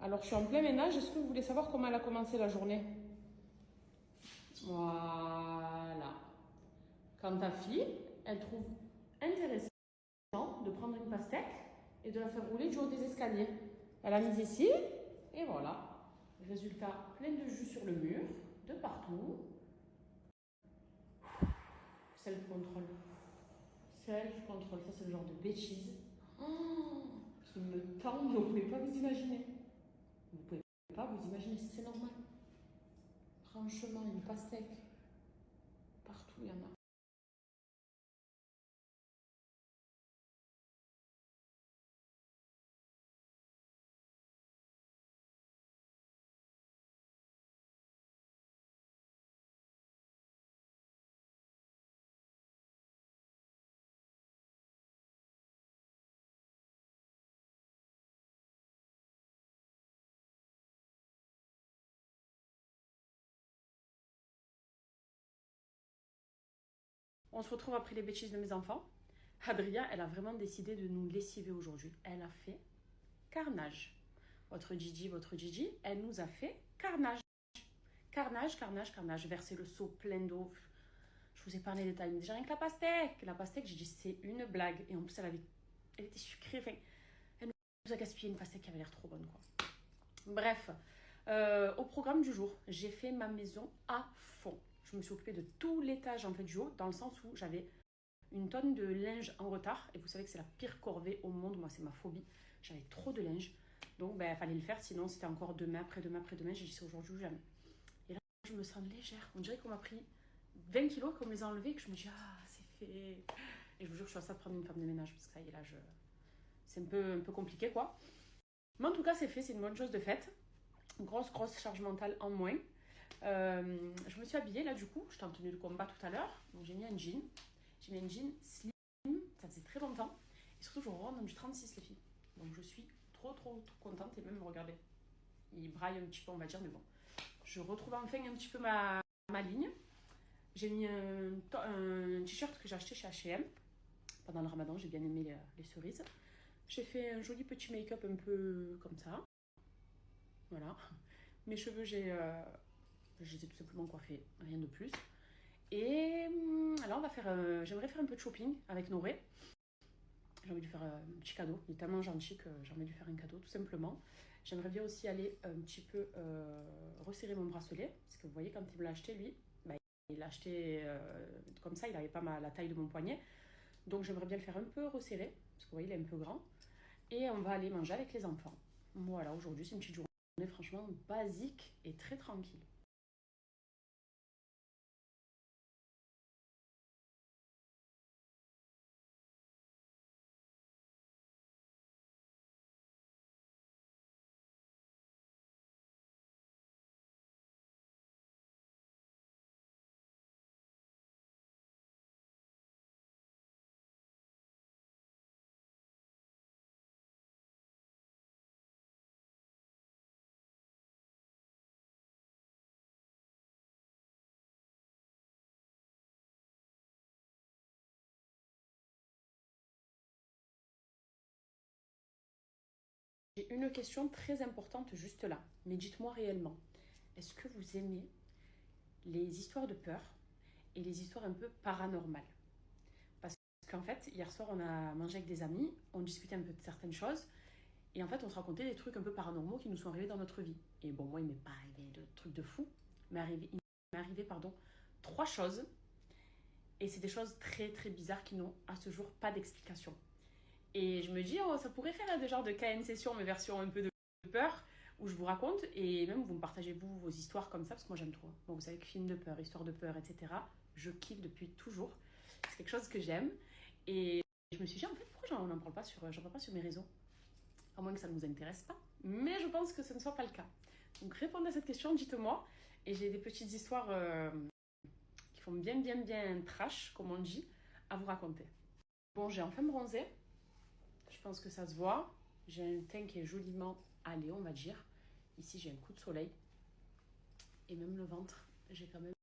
Alors, je suis en plein ménage. Est-ce que vous voulez savoir comment elle a commencé la journée? Voilà. Quand ta fille, elle trouve intéressant de prendre une pastèque et de la faire rouler du haut des escaliers. Elle a mis ici, et voilà. Résultat, plein de jus sur le mur, de partout. Self-control. Self-control, ça c'est le genre de bêtise qui me tend, mais vous ne pouvez pas vous imaginer. Vous ne pouvez pas vous imaginer si c'est normal. Franchement, une pastèque, partout il y en a. On se retrouve après les bêtises de mes enfants. Adria, elle a vraiment décidé de nous lessiver aujourd'hui. Elle a fait carnage. Votre Gigi, elle nous a fait carnage. Carnage, carnage, carnage. Verser le seau plein d'eau. Je vous ai parlé des détails. Mais déjà, rien que la pastèque. La pastèque, j'ai dit, c'est une blague. Et en plus, elle était sucrée. Enfin, elle nous a gaspillé une pastèque qui avait l'air trop bonne, quoi. Bref, au programme du jour, j'ai fait ma maison à fond. Je me suis occupée de tout l'étage en fait du haut, dans le sens où j'avais une tonne de linge en retard. Et vous savez que c'est la pire corvée au monde. Moi, c'est ma phobie. J'avais trop de linge. Donc, il fallait le faire. Sinon, c'était encore demain, après-demain, après-demain. J'ai dit, c'est aujourd'hui ou jamais. Et là, je me sens légère. On dirait qu'on m'a pris 20 kilos, qu'on me les a enlevés, que je me dis, ah, c'est fait. Et je vous jure, je suis à ça de prendre une femme de ménage. Parce que ça y est, là, c'est un peu compliqué, quoi. Mais en tout cas, c'est fait. C'est une bonne chose de faite. Grosse charge mentale en moins. Je me suis habillée, là, du coup. J'étais en tenue de combat tout à l'heure. Donc, j'ai mis un jean. J'ai mis un jean slim, ça faisait très longtemps. Et surtout, je rentre dans du 36, les filles. Donc, je suis trop contente. Et même, regardez, il braille un petit peu, on va dire, mais bon. Je retrouve enfin un petit peu ma ligne. J'ai mis un t-shirt que j'ai acheté chez H&M. Pendant le ramadan, j'ai bien aimé les cerises. J'ai fait un joli petit make-up un peu comme ça. Voilà. Mes cheveux, je les ai tout simplement coiffés, rien de plus. Et alors, j'aimerais faire un peu de shopping avec Noré. J'ai envie de faire un petit cadeau. Il est tellement gentil que j'ai envie de lui faire un cadeau, tout simplement. J'aimerais bien aussi aller un petit peu resserrer mon bracelet. Parce que vous voyez, quand il me l'a acheté, lui, il l'a acheté comme ça, il n'avait pas la taille de mon poignet. Donc, j'aimerais bien le faire un peu resserrer. Parce que vous voyez, il est un peu grand. Et on va aller manger avec les enfants. Voilà, aujourd'hui, c'est une petite journée franchement basique et très tranquille. J'ai une question très importante juste là. Mais dites-moi réellement, est-ce que vous aimez les histoires de peur et les histoires un peu paranormales? Parce qu'en fait, hier soir, on a mangé avec des amis, on discutait un peu de certaines choses, et en fait, on se racontait des trucs un peu paranormaux qui nous sont arrivés dans notre vie. Et bon, moi, il m'est pas arrivé de trucs de fou, mais il m'est arrivé, trois choses, et c'est des choses très bizarres qui n'ont à ce jour pas d'explication. Et je me dis, oh, ça pourrait faire des genres de KN session, mais version un peu de peur, où je vous raconte, et même vous me partagez vos histoires comme ça, parce que moi j'aime trop. Bon, vous savez que film de peur, histoire de peur, etc., je kiffe depuis toujours. C'est quelque chose que j'aime. Et je me suis dit, en fait, pourquoi j'en parle pas j'en parle pas sur mes réseaux? À moins que ça ne vous intéresse pas. Mais je pense que ce ne soit pas le cas. Donc répondez à cette question, dites-moi. Et j'ai des petites histoires qui font bien trash, comme on dit, à vous raconter. Bon, j'ai enfin bronzé. Je pense que ça se voit. J'ai un teint qui est joliment allé, on va dire. Ici, j'ai un coup de soleil. Et même le ventre, j'ai quand même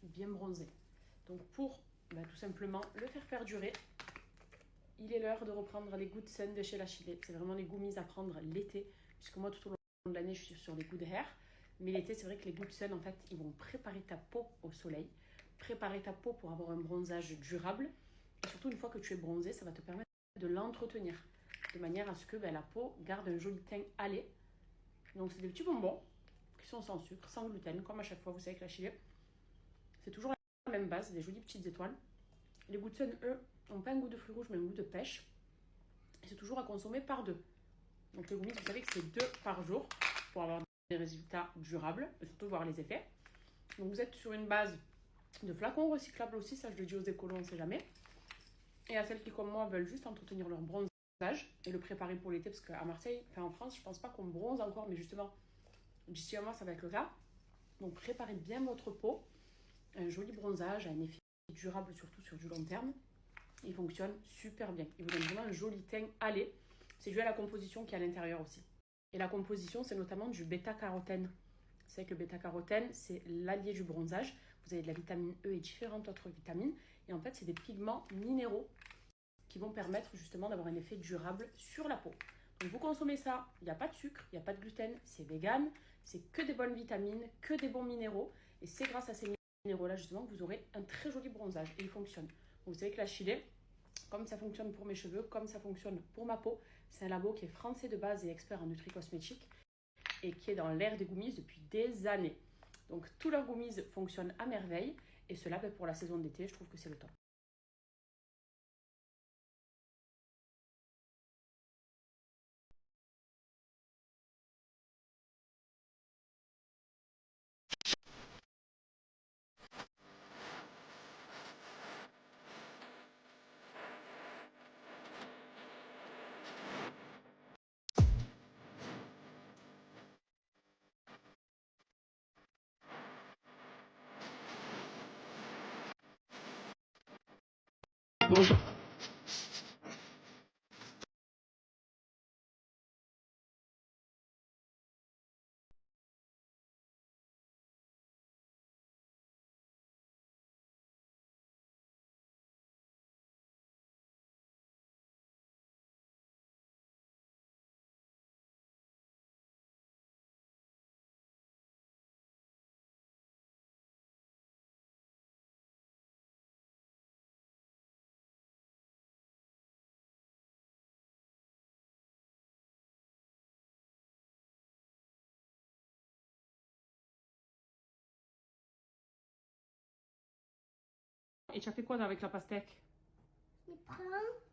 bien bronzé. Donc pour tout simplement le faire perdurer, il est l'heure de reprendre les Good Sun de chez La Chilée. C'est vraiment les gummies à prendre l'été, puisque moi tout au long de l'année, je suis sur les Good Hair. Mais l'été, c'est vrai que les Good Sun, en fait, ils vont préparer ta peau au soleil. Préparer ta peau pour avoir un bronzage durable. Et surtout, une fois que tu es bronzé, ça va te permettre de l'entretenir. De manière à ce que la peau garde un joli teint hâlé. Donc, c'est des petits bonbons qui sont sans sucre, sans gluten, comme à chaque fois, vous savez que la Chili, c'est toujours la même base, des jolies petites étoiles. Les Good Sun, eux, n'ont pas un goût de fruits rouges, mais un goût de pêche. Et c'est toujours à consommer par 2. Donc les gummies, vous savez que c'est 2 par jour pour avoir des résultats durables et surtout voir les effets. Donc vous êtes sur une base de flacons recyclables aussi, ça je le dis aux écolos, on ne sait jamais. Et à celles qui, comme moi, veulent juste entretenir leur bronzage et le préparer pour l'été, parce qu'à Marseille, enfin en France, je ne pense pas qu'on bronze encore, mais justement, d'ici un mois, ça va être le cas. Donc préparez bien votre peau, un joli bronzage, un effet durable surtout sur du long terme. Il fonctionne super bien. Il vous donne vraiment un joli teint hâlé. C'est dû à la composition qui est à l'intérieur aussi. Et la composition, c'est notamment du bêta-carotène. Vous savez que le bêta-carotène, c'est l'allié du bronzage. Vous avez de la vitamine E et différentes autres vitamines. Et en fait, c'est des pigments minéraux qui vont permettre justement d'avoir un effet durable sur la peau. Donc vous consommez ça, il n'y a pas de sucre, il n'y a pas de gluten, c'est vegan, c'est que des bonnes vitamines, que des bons minéraux. Et c'est grâce à ces minéraux-là justement que vous aurez un très joli bronzage. Et il fonctionne. Donc, vous savez que la Chili, comme ça fonctionne pour mes cheveux, comme ça fonctionne pour ma peau, c'est un labo qui est français de base et expert en nutri-cosmétique et qui est dans l'ère des gummies depuis des années. Donc tous leurs gummies fonctionnent à merveille et cela pour la saison d'été, je trouve que c'est le top. Bonjour. Et tu as fait quoi avec la pastèque? Je prends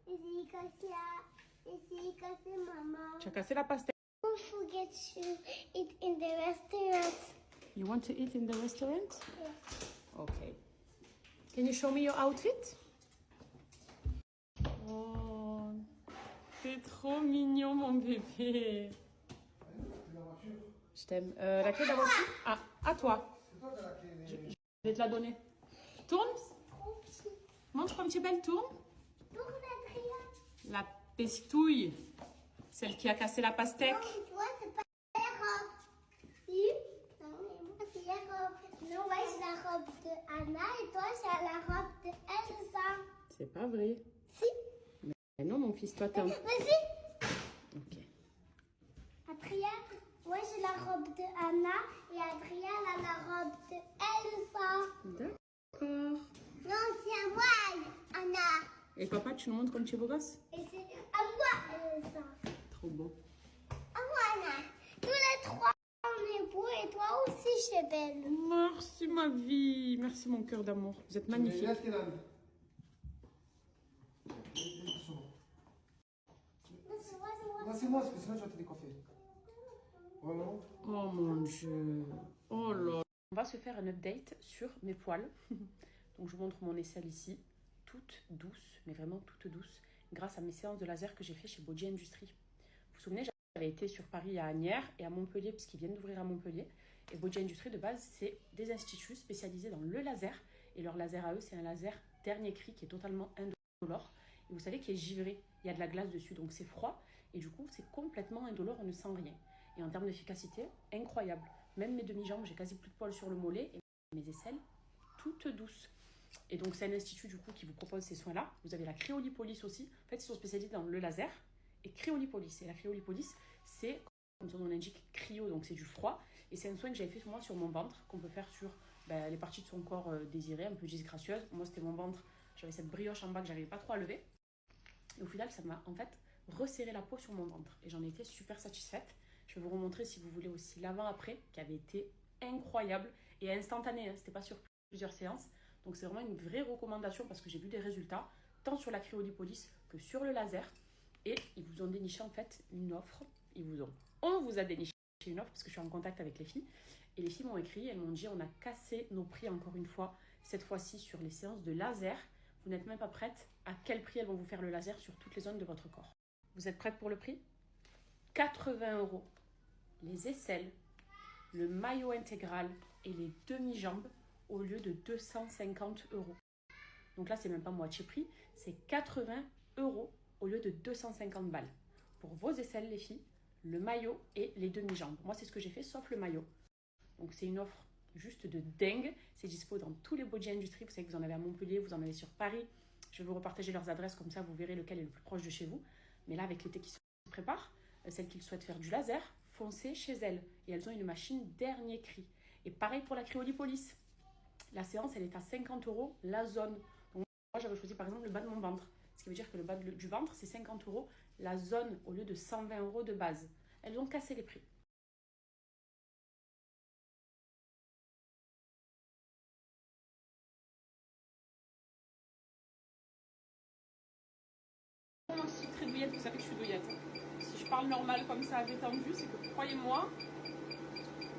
et j'ai cassé maman. Tu as cassé la pastèque. Don't forget to eat in the restaurant. You want to eat in the restaurant? Yes. Okay. Can you show me your outfit? Oh, c'est trop mignon mon bébé. Je t'aime. La clé de la voiture? Ah, à toi. Je vais te la donner. Tourne. Trop petit. Montre un petit belle, tourne. Tourne, Adrien. La pestouille. Celle qui a cassé la pastèque. Non, mais toi, c'est pas la robe. Si? Non, mais moi, c'est la robe. Non, ouais, c'est la robe de Anna et toi, c'est la robe de Elsa. C'est pas vrai. Si? Mais non, mon fils, toi, t'es un... Vas-y. Ok. Adrien, moi, j'ai la robe de Anna et Adrien a la robe de Elsa. D'accord. Non, c'est à moi, Anna. Et papa, tu nous montres comme tu es beau gosse? Et c'est à moi, Elsa. Trop beau. À moi, Anna. Tous les trois, on est beaux et toi aussi, je suis belle. Merci, ma vie. Merci, mon cœur d'amour. Vous êtes magnifique. C'est moi. C'est moi, parce que sinon tu vas te décoiffer. Voilà. Oh mon Dieu. Oh là. On va se faire un update sur mes poils. Donc je vous montre mon aisselle ici. Toute douce, mais vraiment toute douce. Grâce à mes séances de laser que j'ai fait chez Body Industry. Vous vous souvenez, j'avais été sur Paris à Asnières et à Montpellier, puisqu'ils viennent d'ouvrir à Montpellier. Et Body Industry, de base, c'est des instituts spécialisés dans le laser. Et leur laser à eux, c'est un laser dernier cri qui est totalement indolore. Et vous savez qu'il est givré. Il y a de la glace dessus, donc c'est froid. Et du coup, c'est complètement indolore, on ne sent rien. Et en termes d'efficacité, incroyable. Même mes demi-jambes, j'ai quasi plus de poils sur le mollet. Et mes aisselles, toutes douces. Et donc, c'est un institut du coup qui vous propose ces soins-là. Vous avez la cryolipolyse aussi. En fait, ils sont spécialisés dans le laser et cryolipolyse. Et la cryolipolyse, c'est comme son nom l'indique, cryo, donc c'est du froid. Et c'est un soin que j'avais fait moi sur mon ventre, qu'on peut faire sur les parties de son corps désirées, un peu disgracieuses. Moi, c'était mon ventre, j'avais cette brioche en bas que j'arrivais pas trop à lever. Et au final, ça m'a en fait resserré la peau sur mon ventre. Et j'en ai été super satisfaite. Je vais vous remontrer si vous voulez aussi l'avant-après, qui avait été incroyable et instantané. Hein. C'était pas sur plusieurs séances. Donc c'est vraiment une vraie recommandation parce que j'ai vu des résultats, tant sur la cryolipolyse que sur le laser. Et ils vous ont déniché en fait une offre. On vous a déniché une offre parce que je suis en contact avec les filles. Et les filles m'ont écrit, elles m'ont dit on a cassé nos prix encore une fois, cette fois-ci sur les séances de laser. Vous n'êtes même pas prête à quel prix elles vont vous faire le laser sur toutes les zones de votre corps. Vous êtes prête pour le prix? 80 €. Les aisselles, le maillot intégral et les demi-jambes au lieu de 250 €. Donc là, c'est même pas moitié prix, c'est 80 € au lieu de 250 balles. Pour vos aisselles, les filles, le maillot et les demi-jambes. Moi, c'est ce que j'ai fait, sauf le maillot. Donc c'est une offre juste de dingue. C'est dispo dans tous les Body Industry. Vous savez que vous en avez à Montpellier, vous en avez sur Paris. Je vais vous repartager leurs adresses, comme ça vous verrez lequel est le plus proche de chez vous. Mais là, avec l'été qui se prépare, celles qui souhaitent faire du laser, foncez chez elles. Et elles ont une machine dernier cri. Et pareil pour la cryolipolyse. La séance, elle est à 50 € la zone. Donc moi, j'avais choisi par exemple le bas de mon ventre. Ce qui veut dire que le bas du ventre, c'est 50 € la zone au lieu de 120 € de base. Elles ont cassé les prix. Moi aussi, très douillette, vous savez que je suis douillette. Si je parle normal comme ça, détendu, c'est que croyez-moi.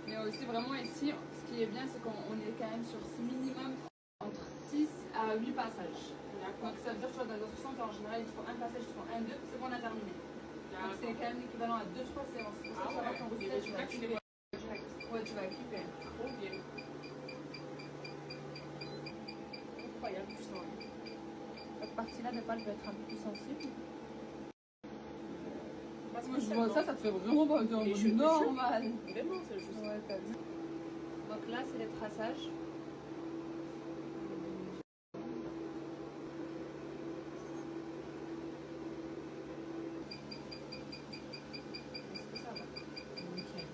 Mais aussi vraiment ici, ce qui est bien, c'est qu'on est quand même sur minimum entre 6 à 8 passages. Donc ça veut dire que dans les autres centres, en général, il faut un passage, il faut un, deux, c'est bon, on a terminé. Donc c'est quand même l'équivalent à 2-3 séances. C'est pour ça que tu vas voir ton résultat, tu vas kiffer. Ouais, tu vas kiffer. Trop bien. Incroyable, justement. Cette partie-là, des fois, elle peut être un peu plus sensible. Parce Moi, que je vois ça, ça te fait vraiment pas de les cheveux normal. Vraiment, c'est juste. Ouais, t'as vu. Donc là, c'est les traçages. Est-ce que ça va? Nickel.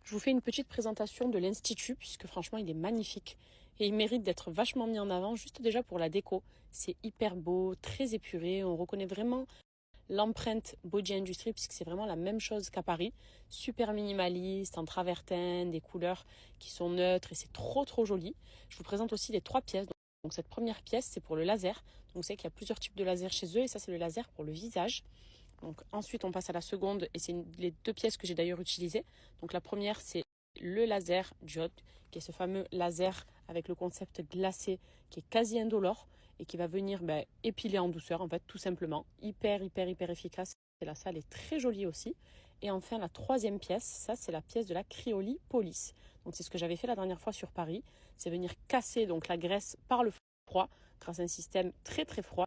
Je vous fais une petite présentation de l'Institut, puisque franchement, il est magnifique. Et il mérite d'être vachement mis en avant, juste déjà pour la déco. C'est hyper beau, très épuré. On reconnaît vraiment l'empreinte Body Industry, puisque c'est vraiment la même chose qu'à Paris. Super minimaliste, en travertin, des couleurs qui sont neutres et c'est trop trop joli. Je vous présente aussi les 3 pièces. Donc cette première pièce, c'est pour le laser. Donc vous savez qu'il y a plusieurs types de laser chez eux et ça, c'est le laser pour le visage. Donc ensuite, on passe à la seconde et c'est les 2 pièces que j'ai d'ailleurs utilisées. Donc la première, c'est le laser diode, qui est ce fameux laser avec le concept glacé qui est quasi indolore et qui va venir épiler en douceur, en fait, tout simplement. Hyper efficace. Et la salle est très jolie aussi. Et enfin, la 3e pièce, ça, c'est la pièce de la cryolipolyse. Donc c'est ce que j'avais fait la dernière fois sur Paris. C'est venir casser donc la graisse par le froid grâce à un système très très froid.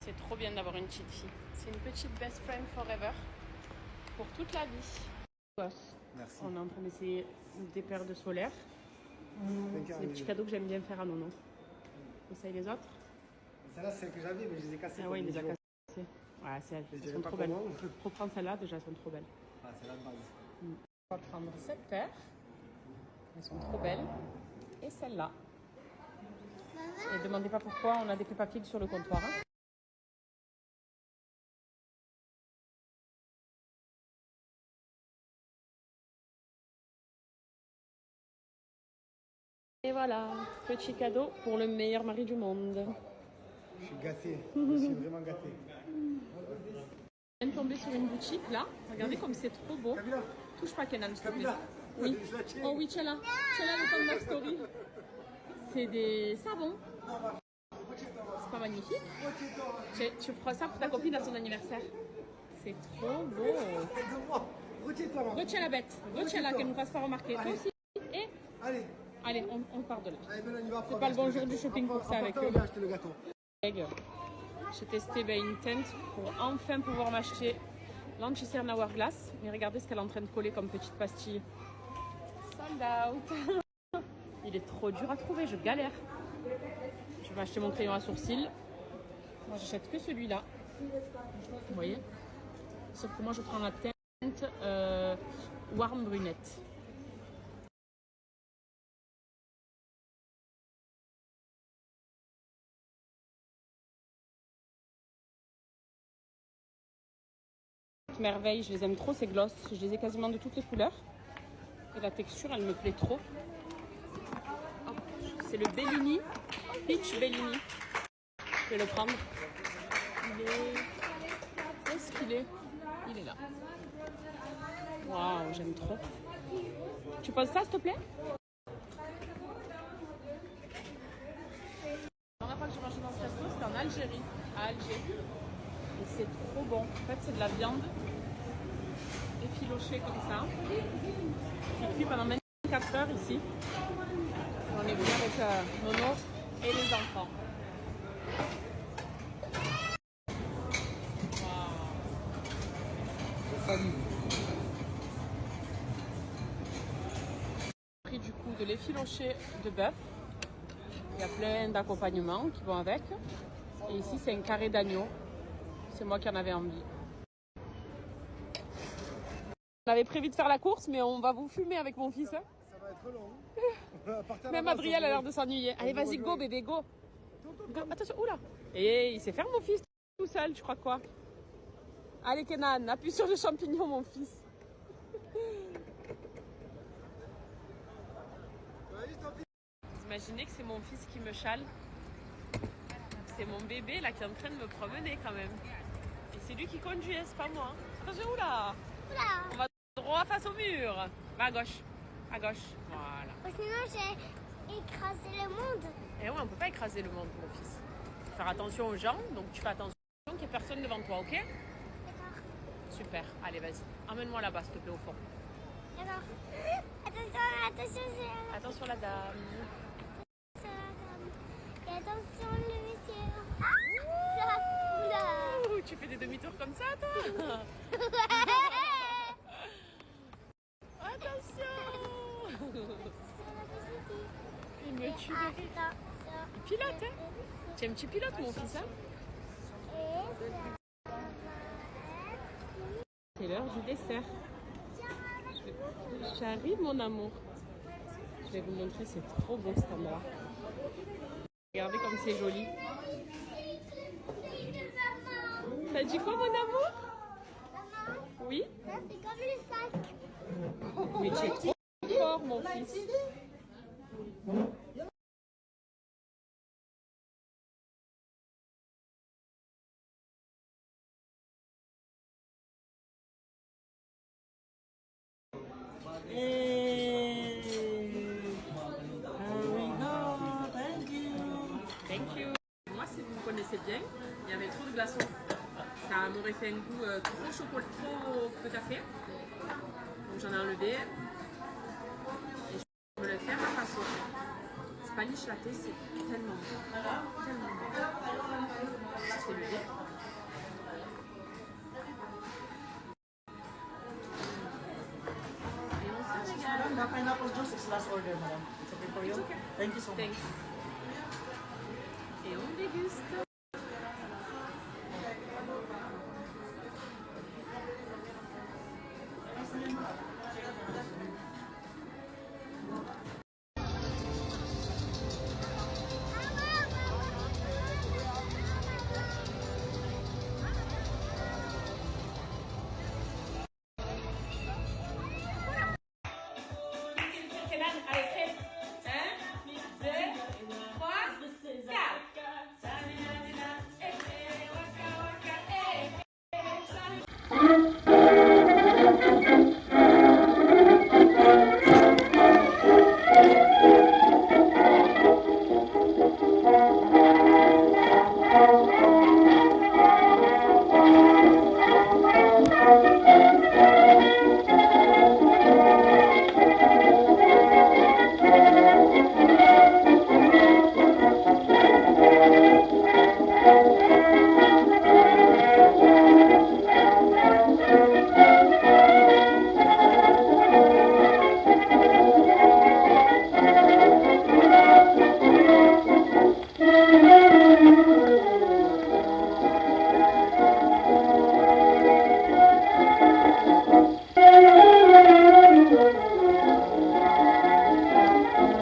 C'est trop bien d'avoir une petite fille. C'est une petite best friend forever pour toute la vie. Merci. On est en train d'essayer des paires de solaires. C'est des petits cadeaux que j'aime bien faire à Nono. Essaye les autres. Celle-là, c'est celle que j'avais, mais je les ai cassées. Ah ouais, il les a cassées. Ouais, elles sont trop belles. Faut prendre celle-là, déjà, elles sont trop belles. Ah, c'est la base. On va prendre cette paire. Elles sont trop belles. Et celle-là. Et demandez pas pourquoi on a des Peppa Pig sur le comptoir. Hein. Et voilà, petit cadeau pour le meilleur mari du monde. Je suis gâté. Je suis vraiment gâté. tombée sur une boutique là. Regardez comme c'est trop beau. Kabila, Touche pas Kenan, s'il te plaît. Kabila. Oui. Je la tiens. Oh oui, Tchala. Tchala, le temps de ma story. C'est des savons. C'est pas magnifique? Tu feras ça pour ta copine à son anniversaire. C'est trop beau. Aide-moi. Retiens-toi, maman. Retiens la bête. Retiens la qu'elle nous fasse pas remarquer. Toi aussi. Et Allez. allez, on part de là. Allez, maintenant, on y va. C'est pas le bon jour du shopping pour ça avec eux. On va acheter le gâteau. J'ai testé une teinte pour enfin pouvoir m'acheter l'Anti-Cerne Hourglass. Mais regardez ce qu'elle est en train de coller comme petite pastille. Sold out. Il est trop dur à trouver, je galère. Je vais acheter mon crayon à sourcils. Moi, j'achète que celui-là. Vous voyez? Sauf que moi, je prends la teinte Warm Brunette. Merveille, je les aime trop ces gloss. Je les ai quasiment de toutes les couleurs. Et la texture, elle me plaît trop. C'est le Bellini, Peach Bellini. Je vais le prendre. Il est... Où est-ce qu'il est? Il est là. Waouh, j'aime trop. Tu poses ça, s'il te plaît? La dernière fois que j'ai mangé dans ce resto, c'était en Algérie, à Alger. Et c'est trop bon. En fait, c'est de la viande effilochée comme ça. Qui cuit pendant 24 heures ici. On est venu avec Nono et les enfants. Famille. J'ai pris du coup de l'effiloché de bœuf. Il y a plein d'accompagnements qui vont avec. Et ici, c'est un carré d'agneau. C'est moi qui en avais envie. On avait prévu de faire la course, mais on va vous fumer avec mon fils. Hein. Ça va être long. On va partir Même là-bas, Adriel a ça l'air de s'ennuyer. Allez, vas-y, go bébé, go. Go. Attention, oula. Et il sait faire mon fils tout seul, tu crois quoi? Allez Kenan, appuie sur le champignon mon fils. Vous imaginez que c'est mon fils qui me chale? C'est mon bébé là qui est en train de me promener quand même. Et c'est lui qui conduit, c'est pas moi. Attention, oula. On va droit face au mur. Va à gauche. À gauche. Voilà. Sinon, j'ai écrasé le monde. Et oui, on peut pas écraser le monde, mon fils. Faut faire attention aux gens, donc tu fais attention qu'il n'y ait personne devant toi, ok? D'accord. Super. Allez, vas-y. Emmène-moi là-bas, s'il te plaît, au fond. D'accord. Attention, attention, c'est Attention, la dame. la dame. Et attention, le monsieur. Oula. Ouh, tu fais des demi-tours comme ça, toi? Attention. Il me tue de rire. Il pilote, hein? Tu es un petit pilote, mon fils, hein? C'est l'heure du dessert. J'arrive, mon amour. Je vais vous montrer, c'est trop beau cet endroit. Regardez comme c'est joli. T'as dit quoi, mon amour? Oui? Ça, c'est comme le sac. Mais tu es trop fort, mon fils. Thank you. Moi, si vous me connaissez bien, il y avait trop de glaçons. Ça m'aurait fait un goût trop chocolat, trop peu café. Donc j'en ai enlevé. Et je vais le faire à façon. Spanish latte, c'est tellement bon. Tellement bon. Je fais le lait. Et on s'en régale. The pineapple juice is last order, madam. It's okay for you? It's okay. Thank you so much. Thanks. Et on déguste.